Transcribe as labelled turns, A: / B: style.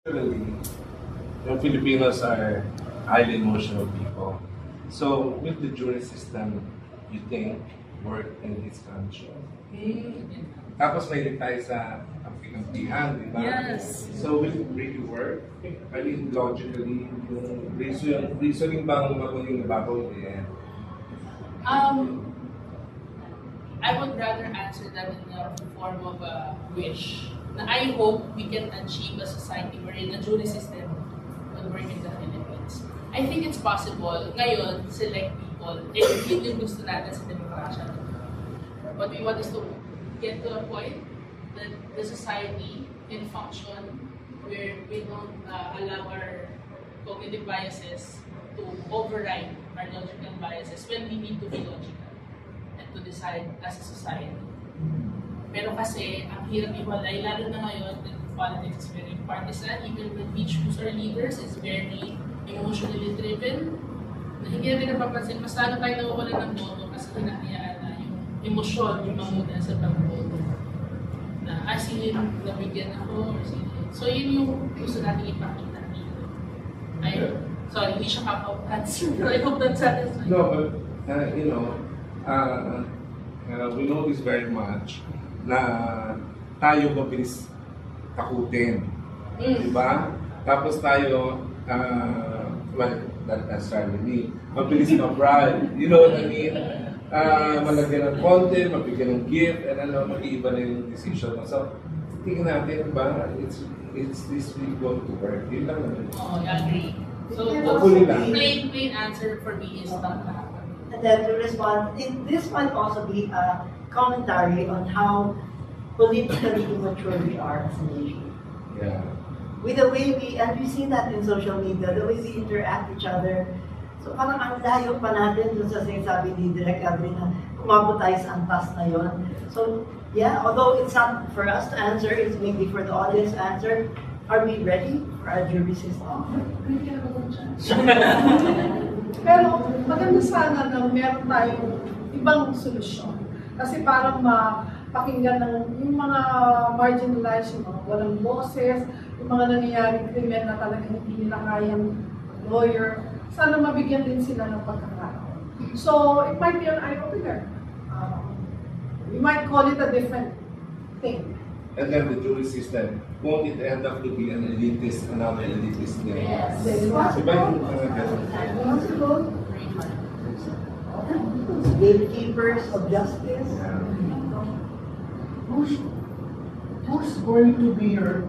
A: Really, Filipinos are highly emotional people. So, with the jury system, you think work in this country? Tapos may tayo sa kampihan, di ba?
B: Yes.
A: So, will it really work? I mean, logically, yung reasoning bang yung nababaw yan?
B: I would rather answer that in the form of a wish. Na I hope we can achieve a society wherein a jury system will work in the Philippines. I think it's possible. Ngayon, select people. Yun yung gusto natin sa demokrasya. What we want is to get to a point that the society can function where we don't allow our cognitive biases to override our logical biases when we need to be logical and to decide as a society. Pero kasi, ang hirap iwalay, lalo na ngayon, that politics is very partisan, even when we choose our leaders, is very emotionally driven. Na hindi natin napapansin, mas lalo tayo nawawala ng boto kasi hinahayaan na yung emosyon, yung mamuna sa pagboto. Na, sino nabigyan ako, or sino. So yun yung gusto natin ipakita dito. Sorry, hindi siya kapautats. I hope that's satisfying.
A: No, but, we know this very much na tayo mabilis takutin. Di ba? Tapos tayo, well, that's necessarily me, mabilis ma-bribe. You know what I mean? Malagyan ng content, mabigyan ng gift, and mag-iiba na yung decision mo. So, tingnan natin, ba, it's this really going to work. Yun lang naman.
B: Oh, I agree. So,
A: hopefully lang.
B: plain answer for me is not to happen.
C: And then to respond, this might also be a commentary on how politically immature we are as a nation.
A: Yeah.
C: With the way and we see that in social media, the way we interact with each other. So parang ang layo pa natin dun sa sinasabi ni Direk Adri na kumabot tayo sa antas na yon. So yeah, although it's not for us to answer, it's maybe for the audience to answer. Are we ready for a jury system?
D: Pero maganda sana na meron tayong ibang solusyon. Kasi parang mapakinggan ng yung mga marginalized, yung mga walang boses, yung mga nangyayaring krimen na talagang hindi nila kayang lawyer, sana mabigyan din sila ng pagkakataon. So, it might be an eye-opener. We might call it a different thing.
A: And then the jury system, won't it end up to be an elitist, another elitist thing?
B: Yes.
C: It's
A: Diba yung
C: possible. Gatekeepers of justice.
A: Yeah.
E: Who's going to be your